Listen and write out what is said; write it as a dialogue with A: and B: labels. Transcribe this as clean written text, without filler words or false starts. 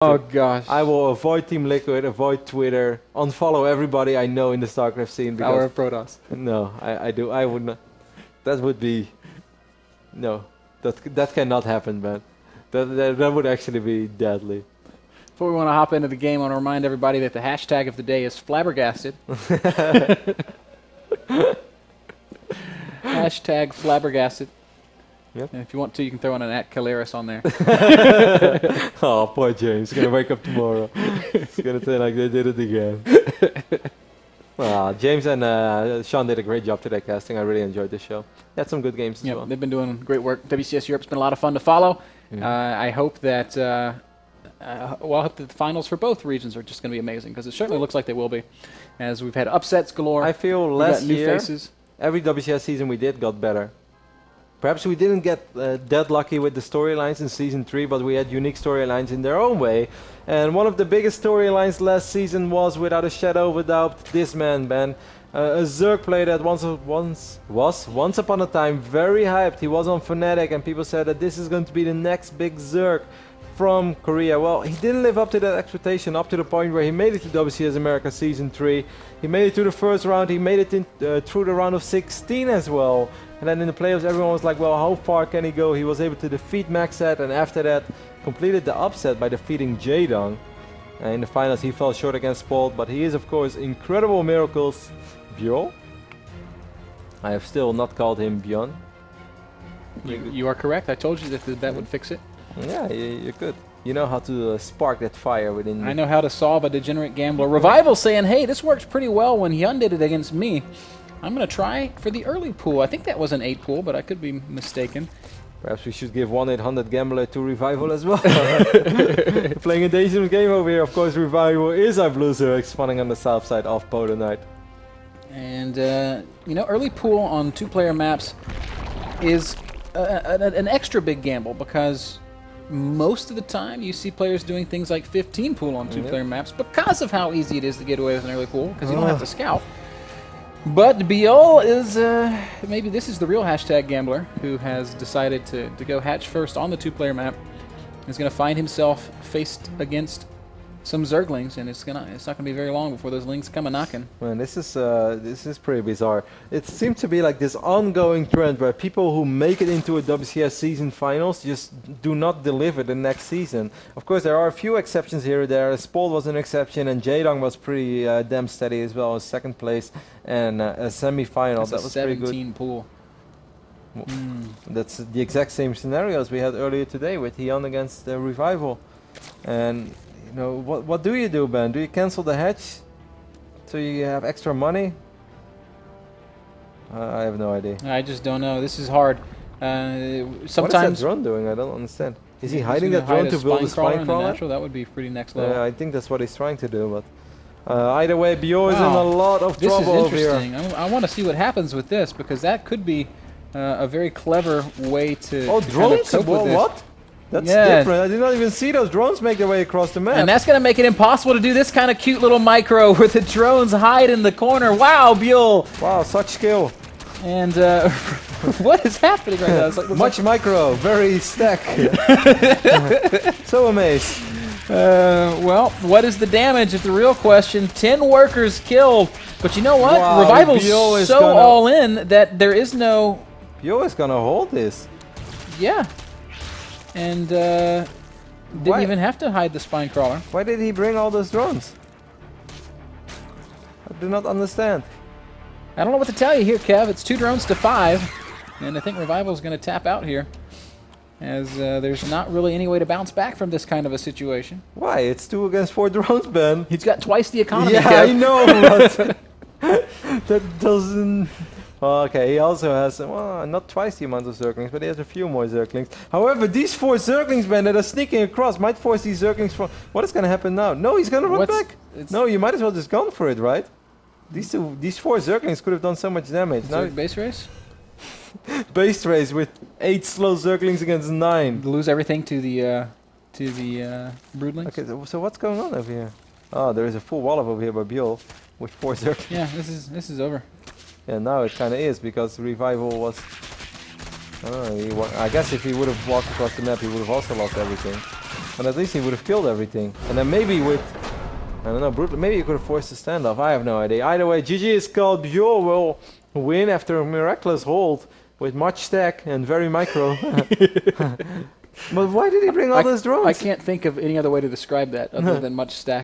A: Oh gosh.
B: I will avoid Team Liquid, avoid Twitter, unfollow everybody I know in the StarCraft scene.
A: Power of Protoss.
B: No, I would not. That would be... No, that cannot happen, man. That would actually be deadly.
A: Before we want to hop into the game, I want to remind everybody that the hashtag of the day is flabbergasted. Hashtag flabbergasted.
B: Yep.
A: And if you want to, you can throw in an @Caleris on there.
B: Oh, poor James. He's going to wake up tomorrow. He's going to say like they did it again. Well, James and Sean did a great job today casting. I really enjoyed the show. They had some good games as well.
A: They've been doing great work. WCS Europe's been a lot of fun to follow.
B: Yeah.
A: I hope that I hope that the finals for both regions are just going to be amazing, because it certainly looks like they will be, as we've had upsets galore.
B: I feel last
A: new
B: year,
A: faces.
B: Every WCS season we did got better. Perhaps we didn't get that lucky with the storylines in Season 3, but we had unique storylines in their own way. And one of the biggest storylines last season was, without a shadow of a doubt, this man, Ben. A Zerg player that once upon a time very hyped. He was on Fnatic and people said that this is going to be the next big Zerg from Korea. Well, he didn't live up to that expectation, up to the point where he made it to WCS America Season 3. He made it to the first round, he made it in, through the round of 16 as well. And then in the playoffs everyone was like, well, how far can he go? He was able to defeat Maxat, and after that completed the upset by defeating Jaedong. In the finals he fell short against Spolt, but he is of course incredible miracles. Byul? I have still not called him Bjorn.
A: You are correct. I told you that that would fix it.
B: Yeah, you're good. You know how to spark that fire within
A: I know how to solve a degenerate gambler. Revival saying, hey, this works pretty well when Hyun did it against me. I'm going to try for the early pool. I think that was an 8 pool, but I could be mistaken.
B: Perhaps we should give 1-800 Gambler to Revival as well. Playing a dangerous game over here. Of course, Revival is our Blue Zerg, spawning on the south side of Polar Knight.
A: And, you know, early pool on 2-player maps is an extra big gamble, because most of the time you see players doing things like 15 pool on 2-player maps because of how easy it is to get away with an early pool, because you don't have to scout. But Byul is, maybe this is the real hashtag gambler who has decided to go hatch first on the 2-player map. He's going to find himself faced against some Zerglings, and it's not gonna be very long before those Lings come a knocking.
B: Man, this is pretty bizarre. It seems to be like this ongoing trend where people who make it into a WCS season finals just do not deliver the next season. Of course, there are a few exceptions here or there. Spolt was an exception, and Jaedong was pretty damn steady as well, as second place and a semi-final. That was pretty good.
A: 17 pool.
B: That's the exact same scenarios we had earlier today with Hyun against the Revival. And you know, what do you do, Ben? Do you cancel the hatch so you have extra money? I have no idea.
A: I just don't know. This is hard. Sometimes.
B: What is that drone doing? I don't understand. Is he hiding that drone to build a spine crawler?
A: That would be pretty next level.
B: I think that's what he's trying to do. But either way, Byul is in a lot of trouble over here.
A: This is interesting. I want to see what happens with this, because that could be a very clever way to.
B: Oh, drones? What? That's different. I did not even see those drones make their way across the map.
A: And that's going to make it impossible to do this kind of cute little micro where the drones hide in the corner. Wow, Byul!
B: Wow, such skill.
A: And what is happening right now? It's like,
B: much micro, very stack. So amazed.
A: Well, what is the damage is the real question. 10 workers killed. But you know what?
B: Wow,
A: Revival's so all in that there is no...
B: Byul is going to hold this.
A: Yeah. And didn't even have to hide the spine crawler.
B: Why did he bring all those drones? I do not understand.
A: I don't know what to tell you here, Kev. It's 2 drones to 5. And I think Revival's going to tap out here, as there's not really any way to bounce back from this kind of a situation.
B: Why? It's 2 against 4 drones, Ben.
A: He's got twice the economy,
B: yeah,
A: Kev.
B: I know, but that doesn't... Well, okay, he also has, well, not twice the amount of Zerglings, but he has a few more Zerglings. However, these 4 Zerglings, man, that are sneaking across might force these Zerglings for... What is going to happen now? No, he's going to run back. No, you might as well just gone for it, right? These 4 Zerglings could have done so much damage.
A: Now base race?
B: Base race with 8 slow Zerglings against 9.
A: Lose everything to the Broodlings.
B: Okay, so what's going on over here? Oh, there is a full wall over here by Byul with 4 Zerglings.
A: Yeah, this is over.
B: Yeah, now it kind of is, because Revival was... I guess if he would have walked across the map, he would have also lost everything. And at least he would have killed everything. And then maybe with, I don't know, brutal, maybe he could have forced a standoff. I have no idea. Either way, GG is called. Byul will win after a miraculous hold with much stack and very micro. But why did he bring all those drones?
A: I can't think of any other way to describe that other than much stack.